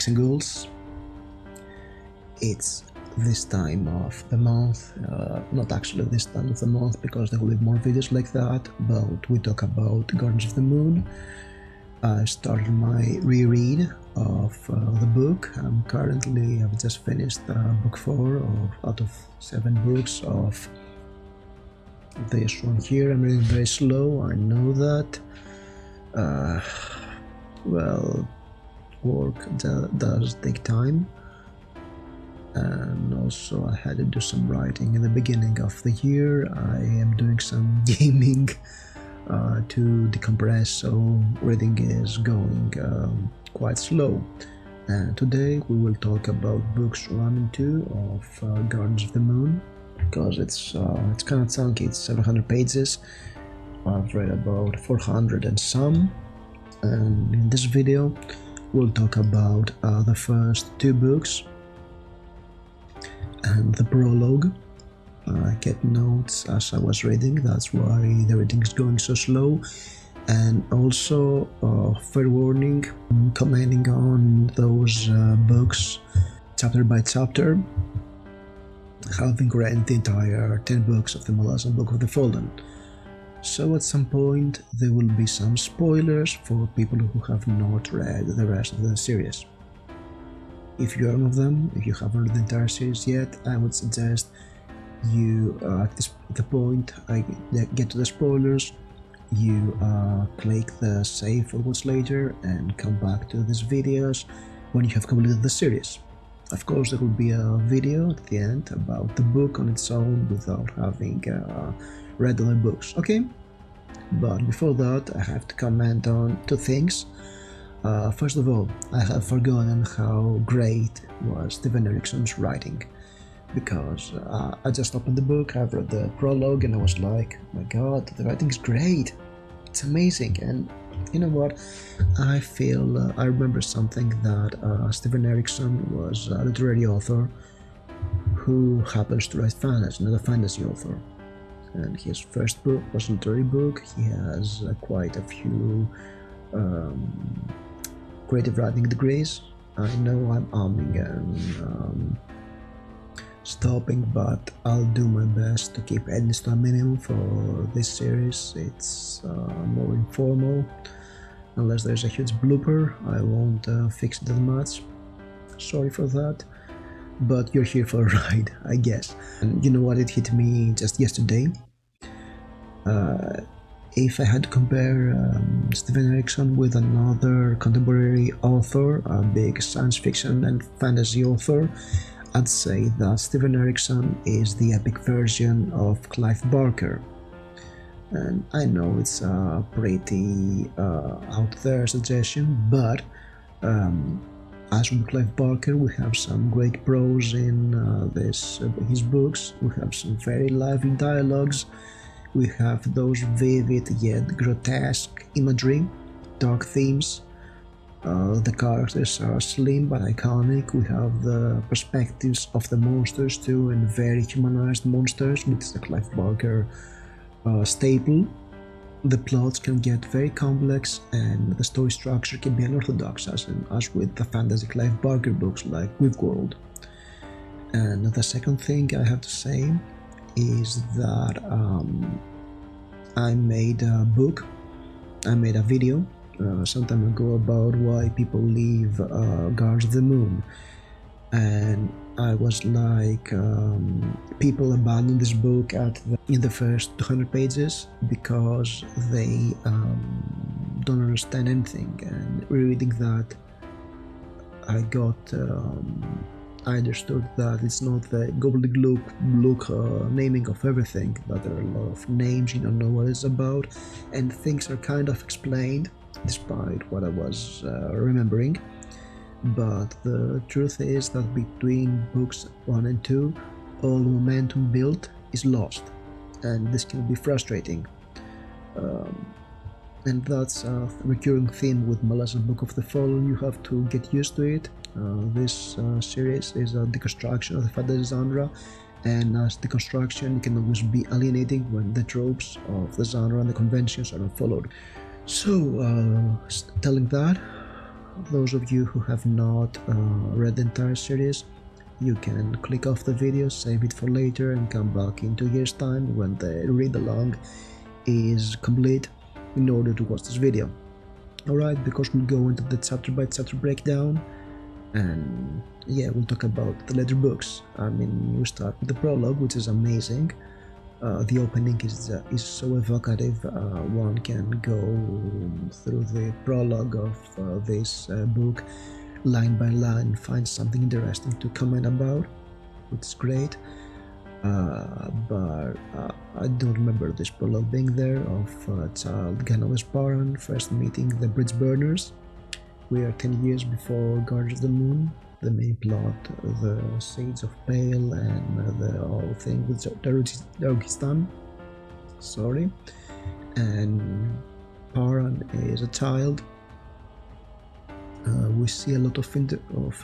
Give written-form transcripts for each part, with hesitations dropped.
geeks and ghouls. It's this time of the month, not actually this time of the month because there will be more videos like that, but we talk about Gardens of the Moon. I started my reread of the book. I've just finished book 4 out of 7 books of this one here. I'm reading very slow, I know that. Well, work does take time, and also I had to do some writing in the beginning of the year. I am doing some gaming to decompress, so reading is going quite slow. And today we will talk about books 1 and 2 of Gardens of the Moon, because it's kind of chunky. It's 700 pages. I've read about 400 and some, and in this video we'll talk about the first 2 books and the prologue. I kept notes as I was reading, that's why the reading is going so slow. And also, fair warning, I'm commenting on those books chapter by chapter, having read the entire 10 books of the Malazan Book of the Fallen. So at some point there will be some spoilers for people who have not read the rest of the series. If you're one of them, if you haven't read the entire series yet, I would suggest you, at the point I get to the spoilers, you click the save or watch later and come back to these videos when you have completed the series. Of course, there will be a video at the end about the book on its own without having read other books, okay? But before that, I have to comment on 2 things. First of all, I have forgotten how great was Steven Erikson's writing, because I just opened the book, I've read the prologue, and I was like, oh my god, the writing is great, it's amazing. And you know what, I feel, I remember something that Steven Erikson was a literary author who happens to write fantasy, not a fantasy author. And his first book was a literary book. He has quite a few creative writing degrees. I know I'm umming and stopping, but I'll do my best to keep edits to a minimum for this series. It's more informal. Unless there's a huge blooper, I won't fix it that much. Sorry for that, but you're here for a ride, I guess. And you know what, it hit me just yesterday. If I had to compare Steven Erikson with another contemporary author, a big science fiction and fantasy author, I'd say that Steven Erikson is the epic version of Clive Barker. And I know it's a pretty out there suggestion, but as with Clive Barker, we have some great prose in his books. We have some very lively dialogues. We have those vivid yet grotesque imagery, dark themes. The characters are slim but iconic. We have the perspectives of the monsters too, and very humanized monsters, which is the Clive Barker staple. The plots can get very complex, and the story structure can be unorthodox, as with the fantasy Clive Barker books like Weaveworld. And the second thing I have to say is that I made a video some time ago about why people leave Gardens of the Moon, and I was like, people abandon this book in the first 200 pages because they don't understand anything. And rereading that, I understood that it's not the gobbledygook naming of everything, that there are a lot of names you don't know what it's about, and things are kind of explained despite what I was remembering. But the truth is that between books 1 and 2, all the momentum built is lost, and this can be frustrating. And that's a recurring theme with Malazan Book of the Fallen. You have to get used to it. This series is a deconstruction of the fantasy genre, and as deconstruction it can always be alienating when the tropes of the genre and the conventions are not followed. So, telling that, those of you who have not read the entire series, you can click off the video, save it for later, and come back in 2 years' time when the read-along is complete in order to watch this video. Alright, because we'll go into the chapter-by-chapter breakdown, and yeah, we'll talk about the later books. I mean, we start with the prologue, which is amazing. The opening is so evocative. One can go through the prologue of this book line by line, find something interesting to comment about, which is great. But I don't remember this prologue being there of child Gano's parent first meeting the bridge burners. We are 10 years before Guardians of the Moon. The main plot, the Shades of Pale, and the whole thing with Dagestan. Sorry. And Paran is a child. We see a lot of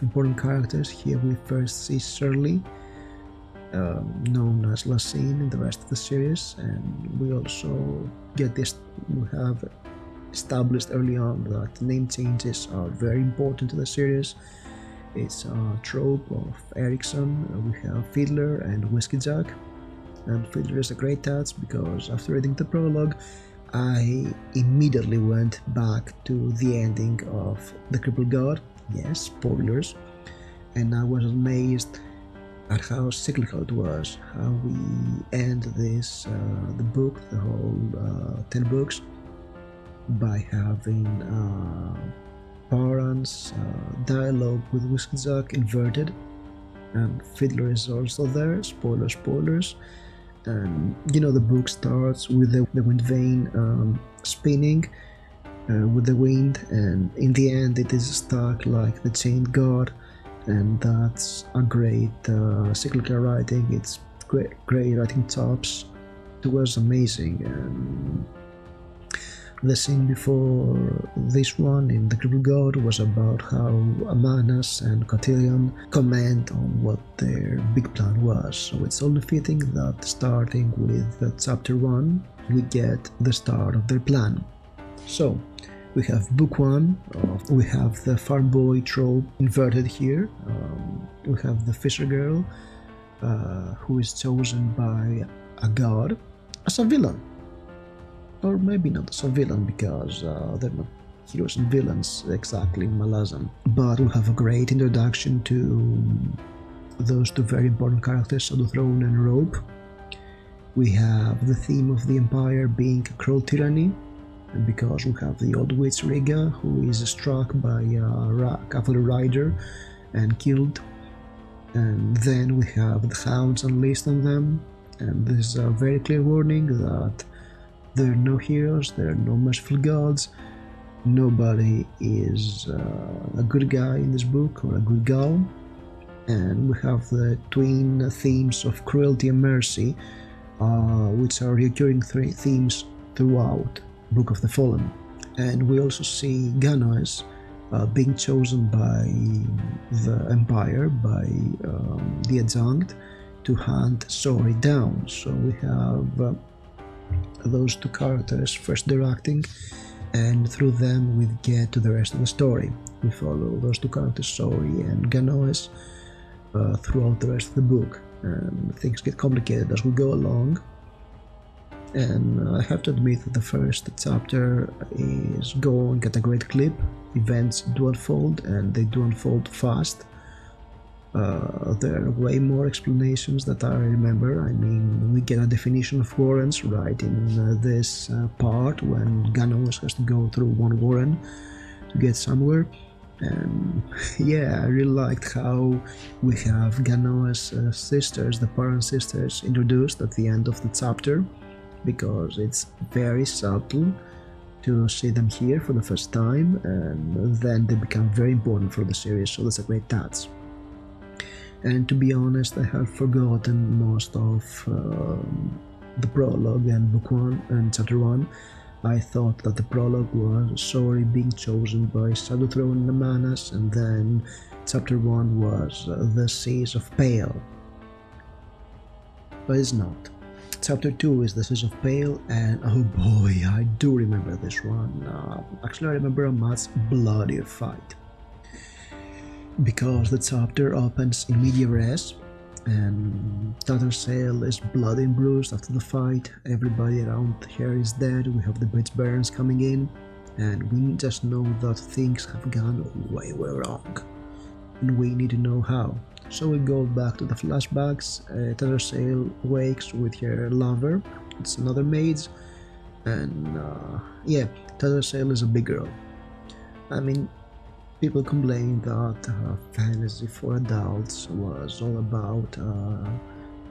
important characters. Here we first see Shirley, known as Lassine in the rest of the series, and we also get this. We have established early on that name changes are very important to the series. It's a trope of Erikson. We have Fiddler and Whiskey Jack, and Fiddler is a great touch because after reading the prologue, I immediately went back to the ending of The Crippled God. Yes, spoilers. And I was amazed at how cyclical it was, how we end this, the book, the whole 10 books, by having Paran's dialogue with Whiskey Jack inverted, and Fiddler is also there. Spoilers. And you know, the book starts with the wind vane spinning with the wind, and in the end it is stuck like the chained god, and that's a great cyclical writing. It's great writing chops. It was amazing. And the scene before this one in The Crippled God was about how Amanas and Cotillion comment on what their big plan was. So it's only fitting that starting with chapter 1, we get the start of their plan. So we have book 1, we have the farm boy trope inverted here. We have the fisher girl who is chosen by a god as a villain. Or maybe not as a villain, because they're not heroes and villains exactly in Malazan. But we have a great introduction to those two very important characters, Shadow Throne and Rope. We have the theme of the Empire being cruel tyranny, and because we have the old witch Riga, who is struck by a cavalry rider and killed. And then we have the hounds unleashed on them, and this is a very clear warning that there are no heroes, there are no merciful gods, nobody is a good guy in this book, or a good gal. And we have the twin themes of cruelty and mercy, which are recurring themes throughout Book of the Fallen. And we also see Ganoes being chosen by the Empire, by the Adjunct, to hunt Sori down. So we have those two characters first interacting, and through them we get to the rest of the story. We follow those two characters, Sori and Ganoes, throughout the rest of the book, and things get complicated as we go along. And I have to admit that the first chapter is going at a great clip. Events do unfold, and they do unfold fast. There are way more explanations that I remember. I mean, we get a definition of warrens right in this part, when Ganoes has to go through one warren to get somewhere. And yeah, I really liked how we have Ganoes' sisters, the Paran sisters, introduced at the end of the chapter, because it's very subtle to see them here for the first time, and then they become very important for the series, so that's a great touch. And to be honest, I have forgotten most of the prologue and book 1 and chapter 1. I thought that the prologue was Sori being chosen by Shadow Throne and Amanas, and then chapter 1 was the Seas of Pale. But it's not. Chapter 2 is the Seas of Pale, and oh boy, I do remember this one. Actually, I remember a much bloodier fight. because the chapter opens in media res, and Tattersall is bloody and bruised after the fight. Everybody around here is dead. We have the bridge burners coming in, and we just know that things have gone way wrong, and we need to know how. So we go back to the flashbacks. Tattersall wakes with her lover. It's another mage, and yeah, Tattersall is a big girl. I mean, people complain that fantasy for adults was all about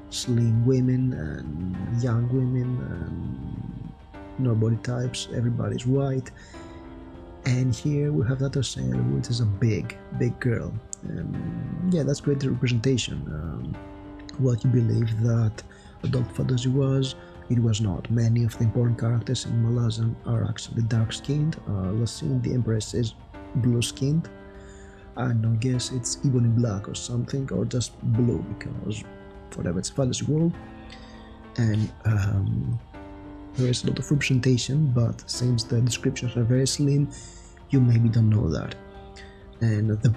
slim women and young women and no body types, everybody's white. And here we have Tattersall, which is a big girl. And yeah, that's great representation. What you believe that adult fantasy was, it was not. Many of the important characters in Malazan are actually dark-skinned. Lasine, the Empress, is blue-skinned. I don't guess it's ebony black or something, or just blue, because whatever, it's a fantasy world. And there is a lot of representation, but since the descriptions are very slim, you maybe don't know that. And the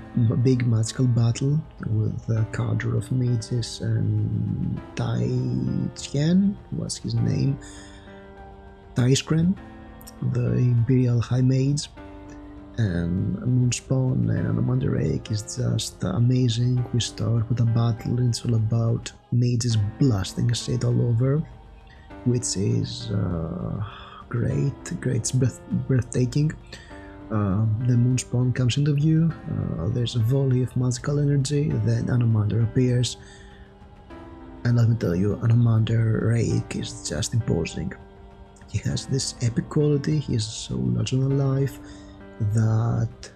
big magical battle with the cadre of mages and Tai Qian, what's his name? Taiskren, the Imperial High Mage, and Moonspawn and Anomandrake is just amazing. We start with a battle, and it's all about mages blasting shit all over, which is great, it's breathtaking. The Moonspawn comes into view, there's a volley of magical energy, then Anomander appears, and let me tell you, Anomandrake is just imposing. He has this epic quality, he is so larger than life that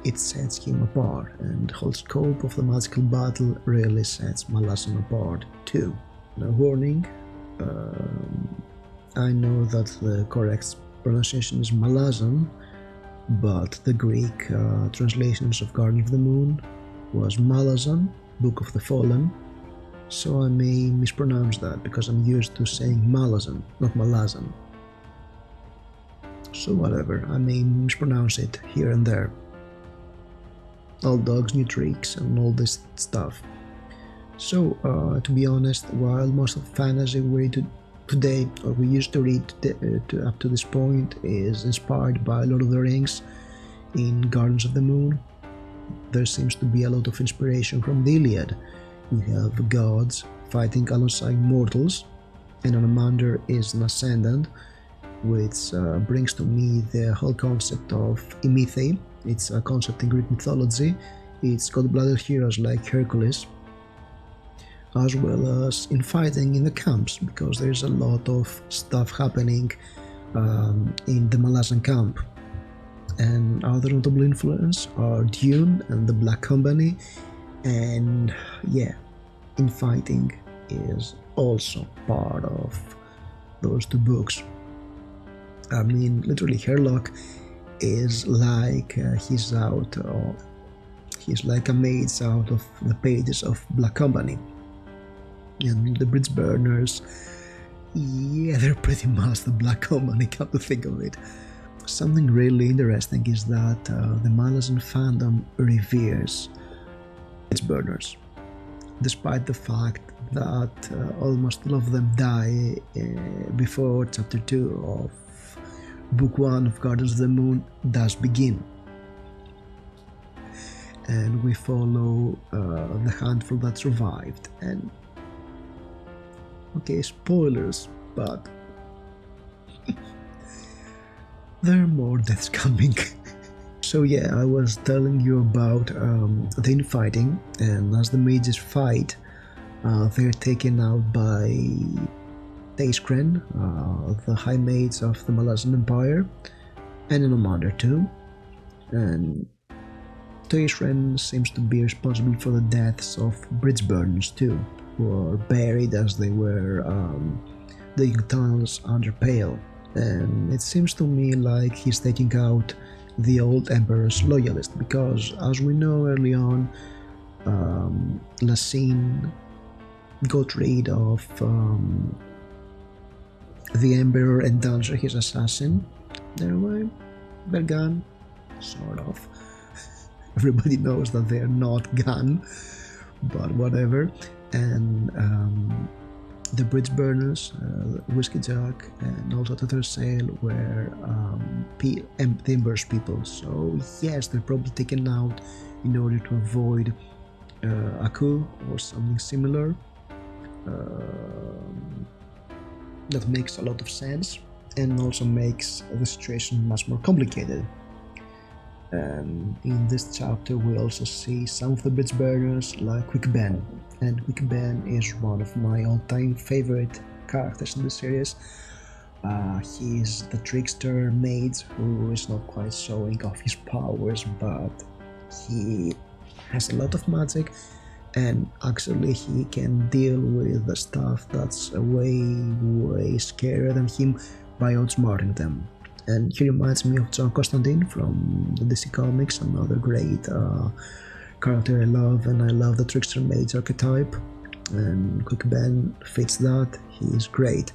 it sets him apart, and the whole scope of the magical battle really sets Malazan apart too. Now, warning, I know that the correct pronunciation is Malazan, but the Greek translations of Garden of the Moon was Malazan, Book of the Fallen, so I may mispronounce that because I'm used to saying Malazan, not Malazan. So whatever, I may mispronounce it here and there. Old dogs, new tricks, and all this stuff. So, to be honest, while most of fantasy we read today, or we used to read up to this point, is inspired by Lord of the Rings in Gardens of the Moon, there seems to be a lot of inspiration from the Iliad. We have gods fighting alongside mortals, and Anomander is an ascendant, which brings to me the whole concept of Imithe. It's a concept in Greek mythology. It's cold-blooded heroes like Hercules, as well as in fighting in the camps, because there's a lot of stuff happening in the Malazan camp. And other notable influence are Dune and the Black Company, and yeah, infighting is also part of those two books. I mean, literally, Herlock is like he's like a mage out of the pages of Black Company. And the bridge burners, yeah, they're pretty much the Black Company, come to think of it. Something really interesting is that the Malazan fandom reveres bridge burners, despite the fact that almost all of them die before chapter 2 of Book 1 of Gardens of the Moon does begin. And we follow the handful that survived, and okay, spoilers, but there are more deaths coming. So yeah, I was telling you about the infighting, and as the mages fight, they're taken out by Taiskren, the High Mage of the Malazan Empire, and Anomander too. And Taiskren seems to be responsible for the deaths of bridge burners too, who are buried as they were digging tunnels under Pale. And it seems to me like he's taking out the old Emperor's loyalist, because as we know early on, Lasine got rid of the Emperor and Dancer, his assassin. They're gone, sort of. everybody knows that they're not gone, but whatever. And the bridge burners, Whiskey Jack, and also Tattered Sail were Ember's people. So yes, they're probably taken out in order to avoid a coup or something similar. That makes a lot of sense, and also makes the situation much more complicated. In this chapter we also see some of the bridge burners like Quick Ben, and Quick Ben is one of my all-time favorite characters in the series. He is the trickster mage who is not quite showing off his powers, but he has a lot of magic, and actually he can deal with the stuff that's way scarier than him by outsmarting them. And he reminds me of John Constantine from the DC Comics, another great character I love, and I love the trickster mage archetype, and Quick Ben fits that. He is great.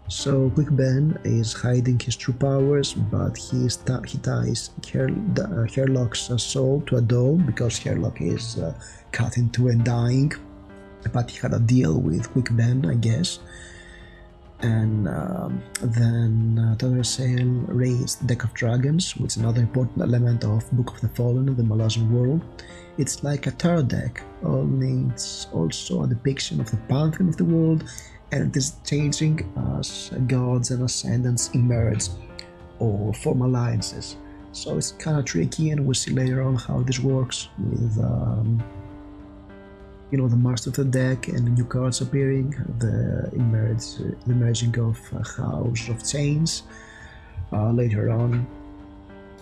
So Quick Ben is hiding his true powers, but he ties Herlock's soul to a doll because Herlock is cut in two and dying, but he had a deal with Quick Ben, I guess. And then Tattered Sail raised Deck of Dragons, which is another important element of Book of the Fallen of the Malazan world. It's like a tarot deck, only it's also a depiction of the pantheon of the world, and it is changing as gods and ascendants emerge or form alliances. So it's kind of tricky, and we'll see later on how this works with the master of the deck and new cards appearing, the emerging of House of Chains later on.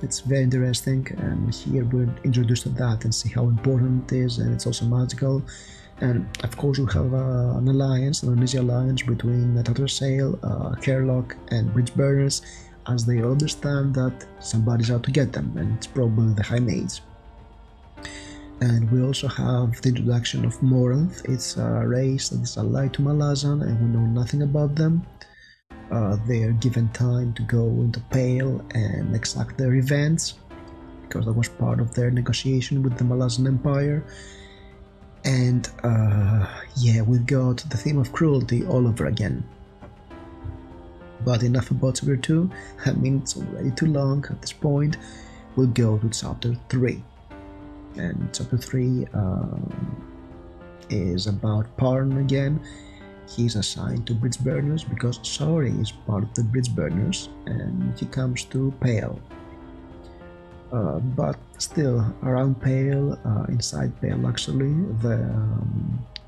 It's very interesting, and here we're introduced to that and see how important it is, and it's also magical. And of course we have an alliance, an uneasy alliance between Tattered Sail, Herlock and Bridge Burners, as they understand that somebody's out to get them, and it's probably the High Mage. And we also have the introduction of Moranth. It's a race that is allied to Malazan, and we know nothing about them. They are given time to go into Pale and exact their revenge, because that was part of their negotiation with the Malazan Empire. And yeah, we've got the theme of cruelty all over again. But enough about chapter 2, I mean it's already too long at this point. We'll go to chapter 3. And chapter 3 is about Parn again. He's assigned to Bridge Burners because Sori is part of the Bridge Burners, and he comes to Pale. But still, around Pale, inside Pale actually, the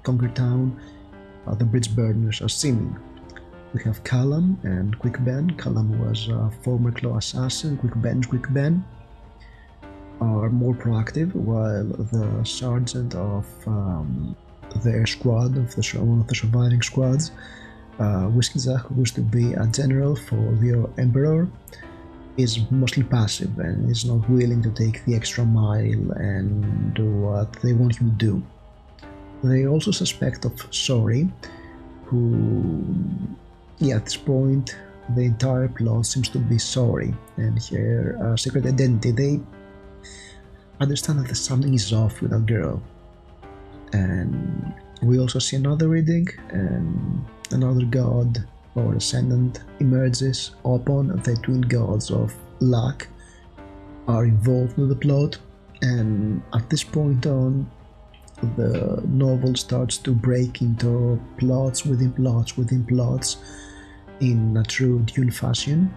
conquered town, the Bridge Burners are seeming. We have Callum and Quick Ben. Callum was a former Claw assassin. Quick Ben are more proactive, while the sergeant of their squad, of one of the surviving squads, Whiskey Jack, who used to be a general for the Emperor, is mostly passive and is not willing to take the extra mile and do what they want him to do. They also suspect of Sori, who, yeah, at this point the entire plot seems to be Sori and her secret identity. They understand that something is off with that girl. And we also see another reading, and another god or ascendant emerges. Upon the twin gods of luck are involved with the plot, and at this point on, the novel starts to break into plots within plots within plots in a true Dune fashion.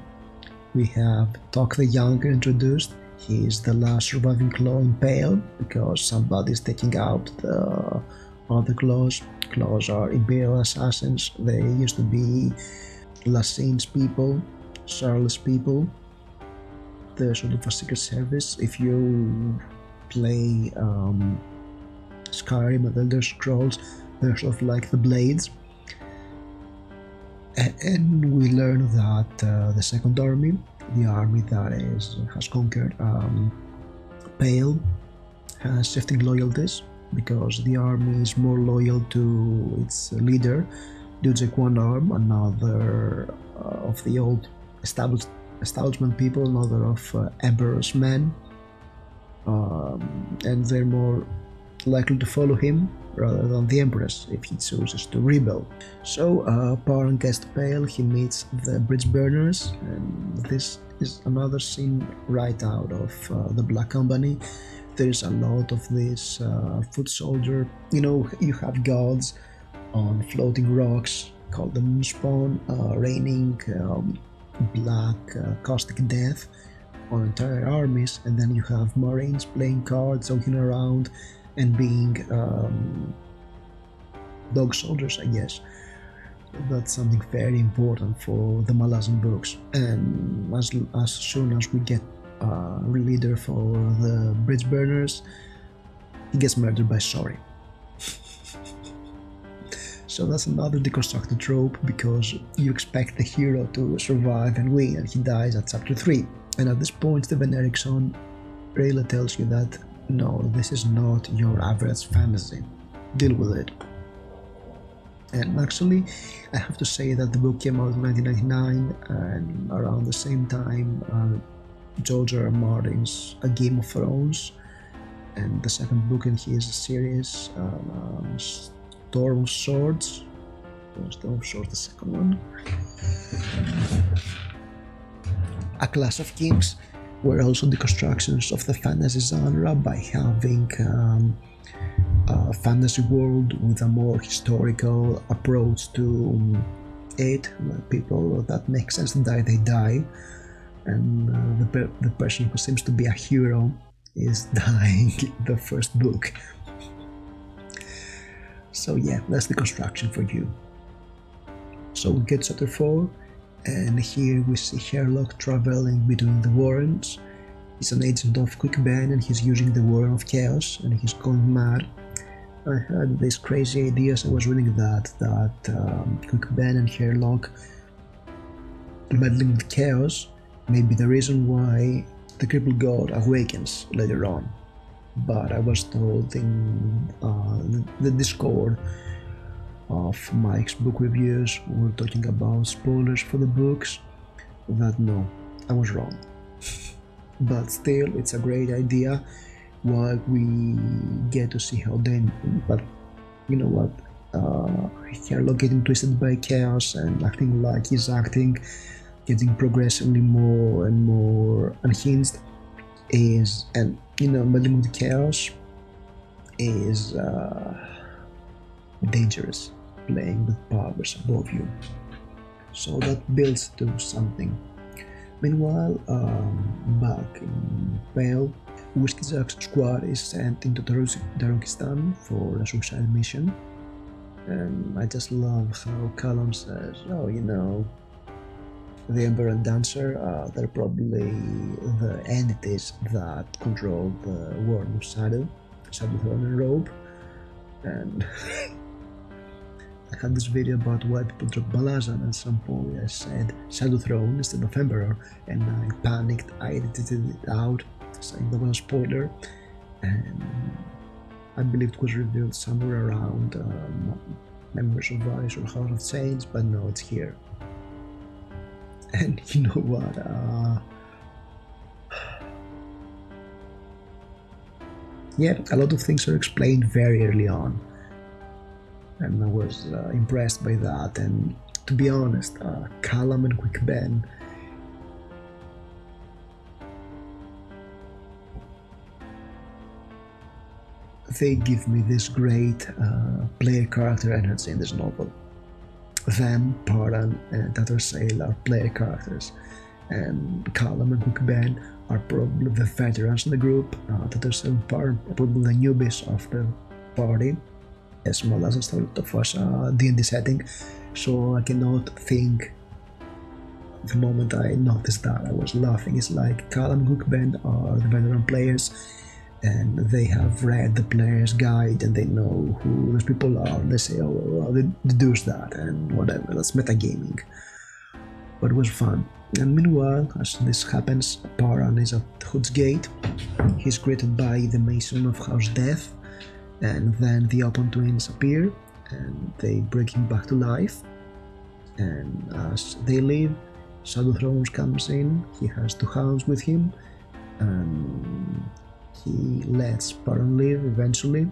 We have Tok the Younger introduced. He is the last surviving Claw in Pale because somebody is taking out the other Claws. Claws are Imperial assassins. They used to be Lassine's people, Charles' people. They're sort of a secret service. If you play Skyrim and Elder Scrolls, they're sort of like the Blades. And we learn that the Second Army, the army that has conquered Pale, has shifting loyalties, because the army is more loyal to its leader, Dujek One Arm, another of the old establishment people, another of Emperor's men. and they're more likely to follow him rather than the Empress if he chooses to rebel. So Paran gets to Pale, he meets the bridge burners, and this is another scene right out of the Black Company. There's a lot of this foot soldier, you have gods on floating rocks called the Moonspawn, raining black caustic death on entire armies, and then you have Marines playing cards, walking around and being dog soldiers, I guess. That's something very important for the Malazan books, and as soon as we get a leader for the bridge burners, he gets murdered by Sori. So that's another deconstructed trope, because you expect the hero to survive and win, and he dies at chapter 3. And at this point, Steven Erikson really tells you that no, this is not your average fantasy. Deal with it. And actually, I have to say that the book came out in 1999, and around the same time, George R. R. Martin's A Game of Thrones, and the second book in his series, Storm of Swords. Storm of Swords, the second one. A Clash of Kings were also deconstructions of the fantasy genre by having a fantasy world with a more historical approach to it. People that make sense to die, they die, and the person who seems to be a hero is dying in the first book. So yeah, that's the construction for you. So we get chapter 4, and here we see Sherlock traveling between the Warrens. He's an agent of Quick Ben, and he's using the Warren of Chaos, and he's going mad. I had this crazy idea as I was reading that Quick Ben and Sherlock meddling with Chaos may be the reason why the crippled god awakens later on. But I was told in the Discord of Mike's book reviews, we were talking about spoilers for the books, that no, I was wrong. But still, it's a great idea while we get to see how they, but you know what, Sherlock getting twisted by chaos and acting like he's acting, getting progressively more and more unhinged is, and meddling with chaos is dangerous, playing with powers above you. So that builds to something. Meanwhile, back in Pale, Whiskey Jack's squad is sent into Darokistan for a suicide mission, and I just love how Callum says, oh, the Emperor and Dancer, they're probably the entities that control the Worm of Shadow Throne and Robe. And I had this video about why people drop Malazan, and at some point I said Shadow Throne instead of Emperor, and I panicked, I edited it out, saying that was a spoiler, and I believe it was revealed somewhere around Members of Vice or House of Saints, but no, it's here. And you know what, yeah, a lot of things are explained very early on, and I was impressed by that. And to be honest, Callum and Quick Ben, they give me this great player character energy in this novel. Them, Paran, and Tattersail are player characters, and Callum and Quick Ben are probably the veterans in the group. Tattersail and Paran are probably the newbies of the party, as well as a sort of a D&D setting, so I cannot think. The moment I noticed that, I was laughing. It's like Callum and Quick Ben are the veteran players, and they have read the player's guide and they know who those people are. They say, oh, well, they deduce that and whatever, that's metagaming. But it was fun. And meanwhile, as this happens, Paran is at Hood's Gate. He's greeted by the Mason of House Death, and then the Open Twins appear and they bring him back to life. And as they leave, Shadow Thrones comes in. He has two hounds with him, and he lets Paran live eventually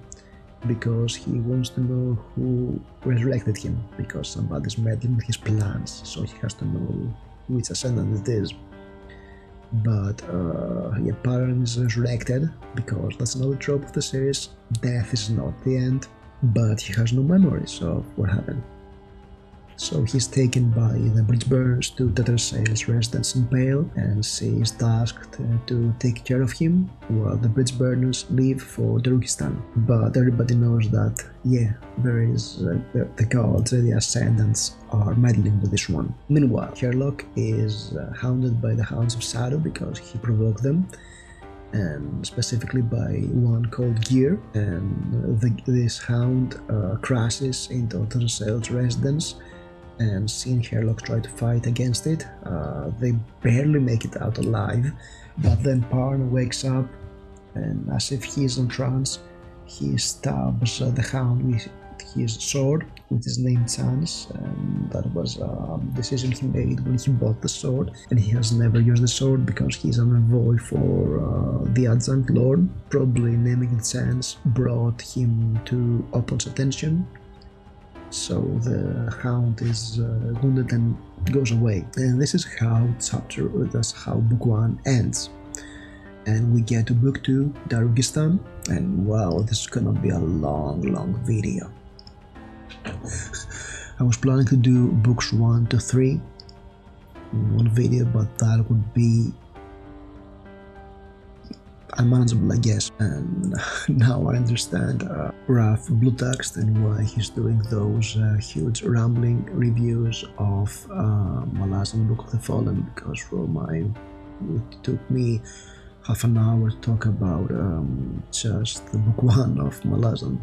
because he wants to know who resurrected him, because somebody's meddling with his plans, so he has to know which ascendant it is. But yeah, Paran is resurrected because that's another trope of the series. Death is not the end, but he has no memories of what happened. So he's taken by the bridge burners to Tattersail's residence in Pale, and she is tasked to take care of him while the bridge burners leave for Darukistan. But everybody knows that, yeah, there is the gods and the ascendants are meddling with this one. Meanwhile, Sherlock is hounded by the Hounds of Shadow because he provoked them, and specifically by one called Gear, and this hound crashes into Tattersail's residence, and seeing Sherlock try to fight against it, they barely make it out alive. But then Paran wakes up, and as if he is in trance, he stabs the hound with his sword, which is named Chance, and that was a decision he made when he bought the sword, and he has never used the sword because he's an envoy for the Adjunct Lord. Probably naming it Chance brought him to Opon's attention, so the hound is wounded and goes away. And this is how that's how book 1 ends. And we get to book 2, Darukistan, and wow, this is gonna be a long video. I was planning to do books 1 to 3 in one video, but that would be unmanageable, I guess. And now I understand Raph Bluetext and why he's doing those huge rambling reviews of Malazan Book of the Fallen, because it took me half an hour to talk about just the book 1 of Malazan.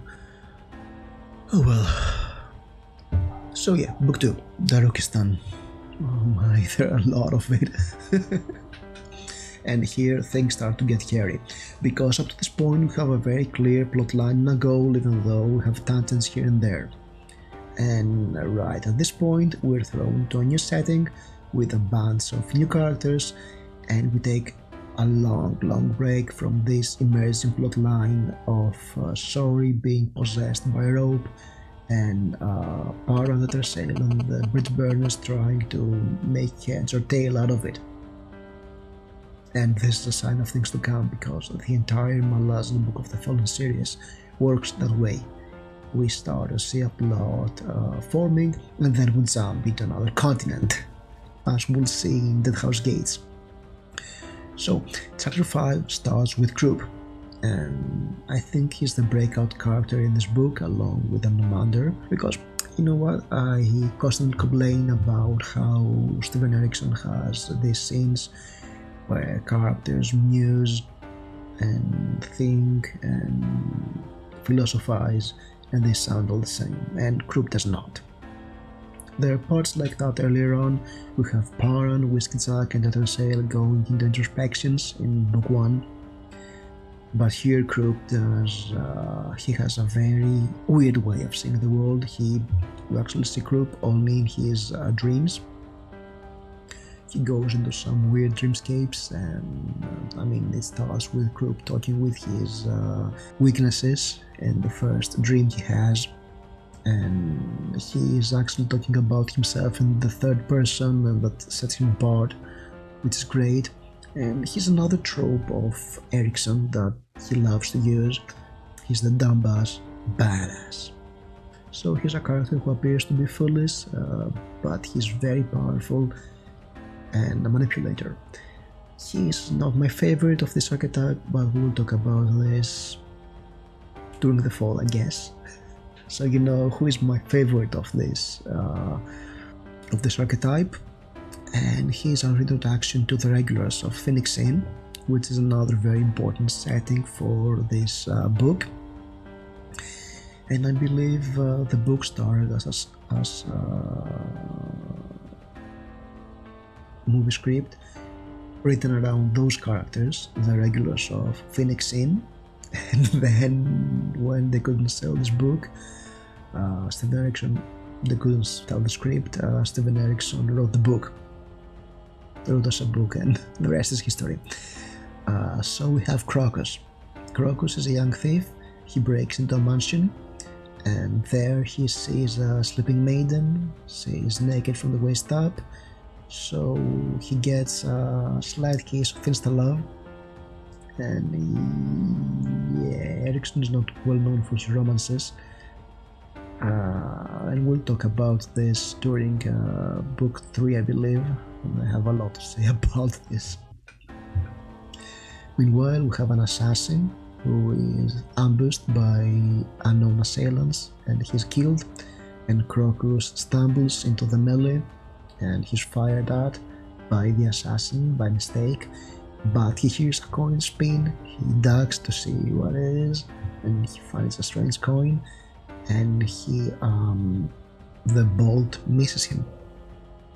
Oh well. So yeah, book 2, Darukistan. Oh my, there are a lot of it. And here things start to get hairy, because up to this point we have a very clear plotline and a goal, even though we have tangents here and there. And right at this point we're thrown to a new setting with a bunch of new characters, and we take a long break from this emerging plotline of Sori being possessed by a rope, and Paran the Tattersail and the bridge burners trying to make heads or tail out of it. And this is a sign of things to come, because the entire Malazan Book of the Fallen series works that way. We start to see a plot forming, and then we jump into another continent, as we'll see in Deadhouse Gates. So, chapter 5 starts with Krupp, and I think he's the breakout character in this book, along with Anomander, because, you know what, I constantly complain about how Steven Erikson has these scenes where characters muse and think and philosophize, and they sound all the same, and Krupp does not. There are parts like that earlier on. We have Paran, Whiskey-Jack and Tattersail going into introspections in book 1, but here Krupp does, he has a very weird way of seeing the world. You actually see Krupp only in his dreams. He goes into some weird dreamscapes, and I mean, it starts with Krupp talking with his weaknesses in the first dream he has, and he is actually talking about himself in the third person, and that sets him apart, which is great. And he's another trope of Erikson that he loves to use. He's the dumbass badass. So he's a character who appears to be foolish, but he's very powerful and a manipulator. He's not my favorite of this archetype, but we'll talk about this during the fall, I guess. So you know who is my favorite of this archetype, and he's our introduction to the regulars of Phoenix Inn, which is another very important setting for this book. And I believe the book started as movie script written around those characters, the regulars of Phoenix Inn. And then when they couldn't sell this book, Steven Erikson, they couldn't tell the script, Steven Erikson wrote the book, wrote us a book, and the rest is history. So we have Crocus, Crocus is a young thief. He breaks into a mansion, and there he sees a sleeping maiden. She is naked from the waist up, so he gets a slight case of insta-love. And yeah, Erikson is not well known for his romances, and we'll talk about this during book 3, I believe, and I have a lot to say about this. Meanwhile, we have an assassin who is ambushed by unknown assailants and he's killed, and Crocus stumbles into the melee and he's fired at by the assassin by mistake, but he hears a coin spin. He ducks to see what it is and he finds a strange coin, and the bolt misses him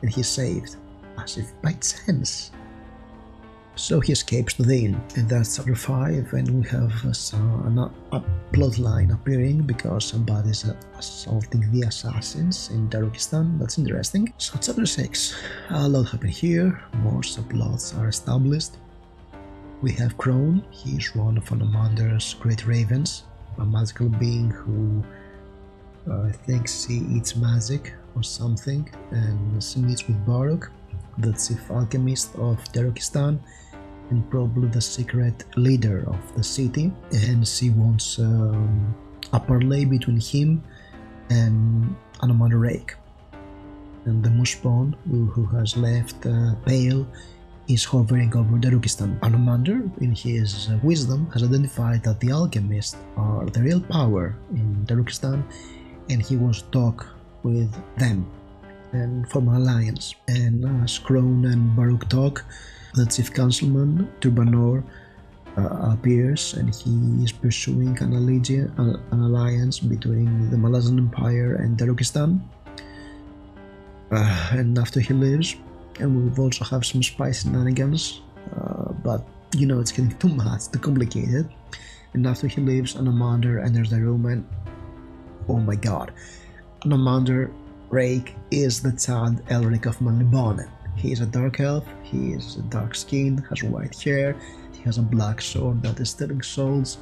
and he's saved as if by chance. So he escapes to the inn, and that's chapter 5, and we have a plot line appearing because somebody's assaulting the assassins in Darukistan. That's interesting. So chapter 6, a lot happened here, more subplots are established. We have Crone. He is one of Anomander's great ravens, a magical being who I think she eats magic or something, and she meets with Baruch, the chief alchemist of Darukistan and probably the secret leader of the city, and she wants a parlay between him and Anomander Rake. And the Muspon, who has left Pale, is hovering over Darukistan. Anomander, in his wisdom, has identified that the alchemists are the real power in Darukistan, and he wants to talk with them and form an alliance. And as Crone and Baruch talk, the chief councilman, Turbanor, appears, and he is pursuing an alliance between the Malazan Empire and Darukistan. And after he leaves, and we'll also have some spy shenanigans, but you know it's getting too much, too complicated. And after he leaves, Anomander enters the room, and oh my god, Anomander Rake is the Chad Elric of Malibone. He is a dark elf, he is dark skinned, has white hair, he has a black sword that is stealing souls,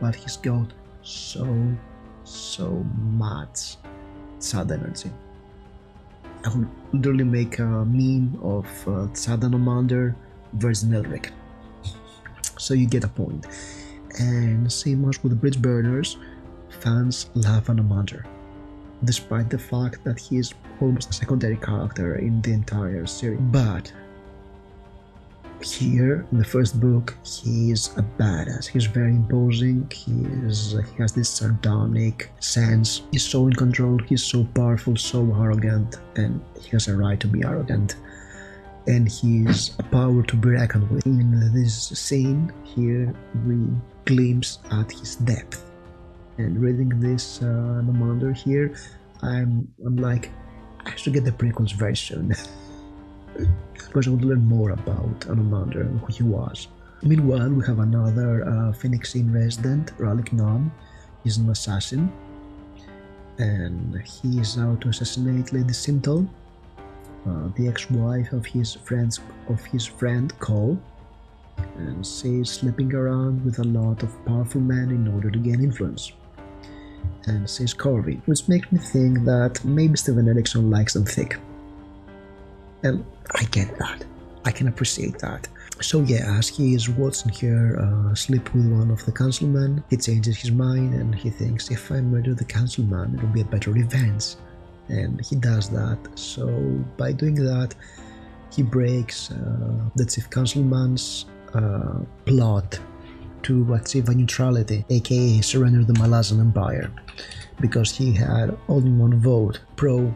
but he's got so much Chad energy. I would literally make a meme of Chad Anomander versus Elric. So you get a point. And same as with the Bridge Burners, fans love Anomander, despite the fact that he is almost a secondary character in the entire series. But here, in the first book, he is a badass. He's very imposing, he has this sardonic sense, he's so in control, he's so powerful, so arrogant, and he has a right to be arrogant. And he is a power to be reckoned with. In this scene, here we glimpse at his depth. And reading this Anomander here, I'm like, I should get the prequels very soon. Because I would learn more about Anomander and who he was. Meanwhile, we have another Phoenixine resident, Ralik Nam. He's an assassin, and he is out to assassinate Lady Simtal, the ex-wife of his friend Cole, and she is sleeping around with a lot of powerful men in order to gain influence. And she's curvy, which makes me think that maybe Steven Erikson likes them thick. And I get that, I can appreciate that. So yeah, as he is watching her sleep with one of the councilmen, he changes his mind and he thinks, if I murder the councilman, it will be a better revenge. And he does that. So by doing that, he breaks the chief councilman's plot to achieve a neutrality, aka surrender the Malazan Empire, because he had only one vote, pro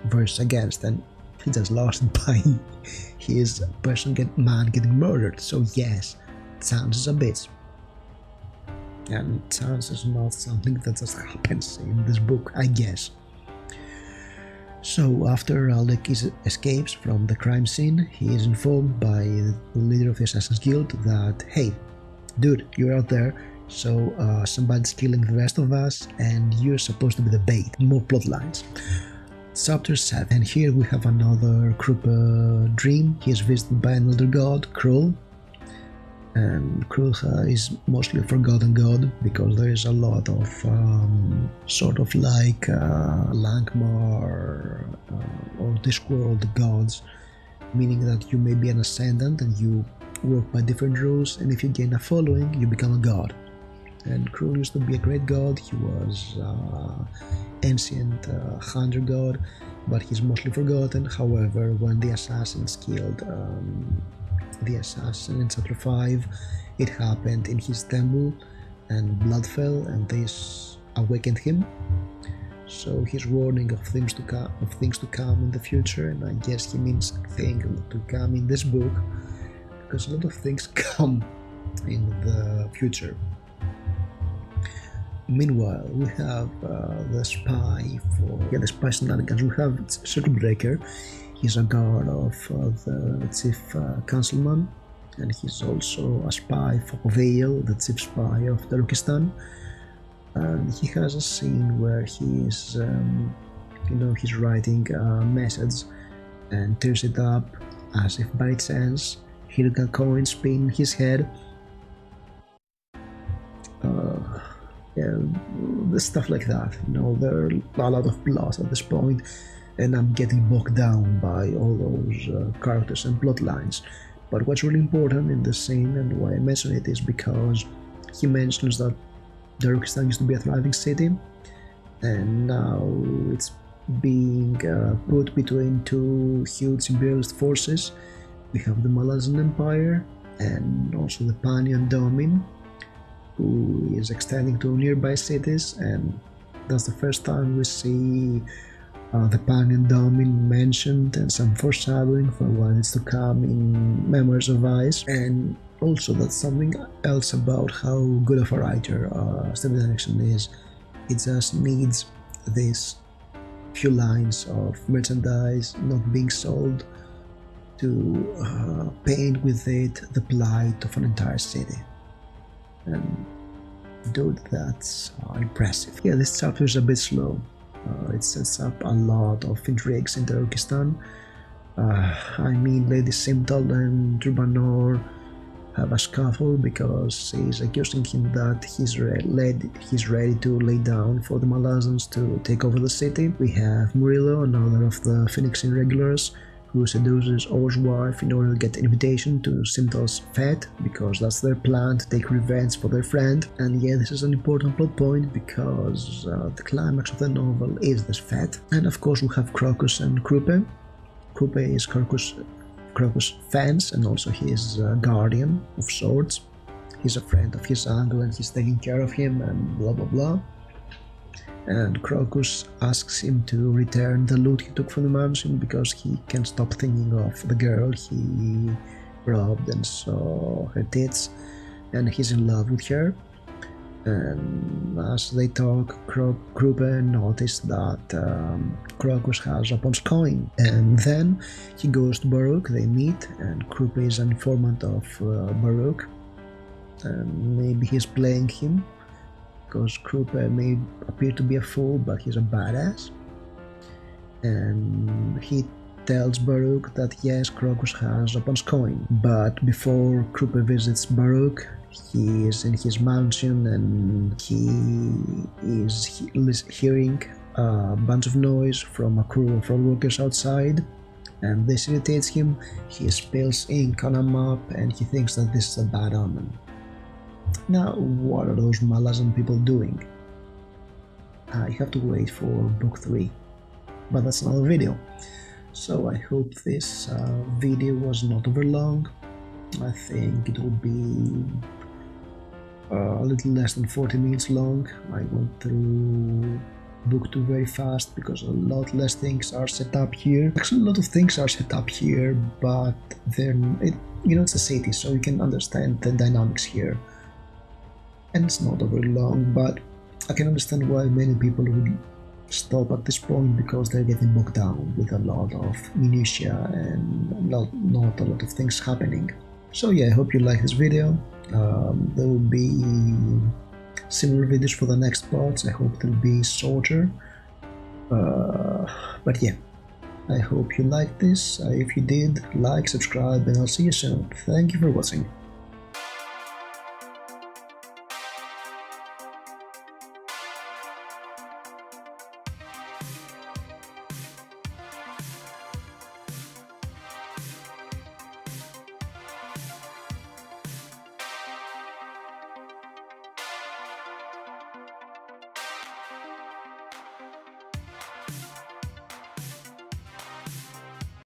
versus against, and he just lost by his man getting murdered. So yes, chance is a bitch, and chance is not something that just happens in this book, I guess. So after Alec escapes from the crime scene, he is informed by the leader of the Assassin's Guild that, hey dude, you're out there, so somebody's killing the rest of us and you're supposed to be the bait. More plot lines. Chapter 7, and here we have another Krupa dream. He is visited by an elder god, Kroll, And Krulha is mostly a forgotten god because there is a lot of sort of like Langmar or Discworld gods, meaning that you may be an ascendant and you work by different rules, and if you gain a following, you become a god. And Krul used to be a great god. He was ancient hunter god, but he's mostly forgotten. However, when the assassins killed the assassin in chapter 5, it happened in his temple and blood fell, and this awakened him. So he's warning of things to come in the future, and I guess he means things to come in this book, because a lot of things come in the future. Meanwhile, we have the spy shenanigans. We have Circuit Breaker. He's a guard of the chief councilman, and he's also a spy for Vale, the chief spy of Darukistan. And he has a scene where he is, he's writing a message and tears it up as if by chance he'll get a coin spin in his head. The stuff like that, there are a lot of plots at this point, and I'm getting bogged down by all those characters and plot lines. But what's really important in this scene, and why I mention it, is because he mentions that Darukistan used to be a thriving city, and now it's being put between two huge imperialist forces. We have the Malazan Empire and also the Panion Domin, who is extending to nearby cities, and that's the first time we see the Panion Domin mentioned, and some foreshadowing for what is to come in Memories of Ice. And also, that's something else about how good of a writer Steven Erikson is. He just needs these few lines of merchandise not being sold to paint with it the plight of an entire city. And dude, that's impressive. Yeah, this chapter is a bit slow. It sets up a lot of intrigues in Darukistan. Lady Simtal and Turbanor have a scuffle because he's accusing him that he's ready to lay down for the Malazans to take over the city. We have Murillo, another of the Phoenixine regulars, who seduces Or's wife in order to get an invitation to Simtal's fete, because that's their plan to take revenge for their friend. And yeah, this is an important plot point because the climax of the novel is this fete. And of course we have Crocus and Krupe. Krupe is Crocus' fence and also his guardian of sorts. He's a friend of his uncle and he's taking care of him and blah blah blah. And Crocus asks him to return the loot he took from the mansion because he can't stop thinking of the girl he robbed and saw her tits, and he's in love with her. And as they talk, Krupe noticed that Crocus has a Ponce coin, and then he goes to Baruch. They meet, and Krupe is an informant of Baruch, and maybe he's playing him, because Krupe may appear to be a fool, but he's a badass. And he tells Baruch that yes, Crocus has a Ponce coin, but before Krupe visits Baruch, he is in his mansion and he is hearing a bunch of noise from a crew of road workers outside, and this irritates him. He spills ink on a map and he thinks that this is a bad omen. Now, what are those Malazan people doing? I have to wait for book 3, but that's another video. So I hope this video was not over long. I think it will be a little less than 40 minutes long. I went through book 2 very fast because a lot less things are set up here. Actually, a lot of things are set up here, but it's a city, so you can understand the dynamics here. And it's not over long, but I can understand why many people would stop at this point, because they're getting bogged down with a lot of minutiae and not a lot of things happening. So yeah, I hope you like this video. There will be similar videos for the next parts. I hope they'll be shorter. But yeah, I hope you liked this. If you did, like, subscribe, and I'll see you soon. Thank you for watching.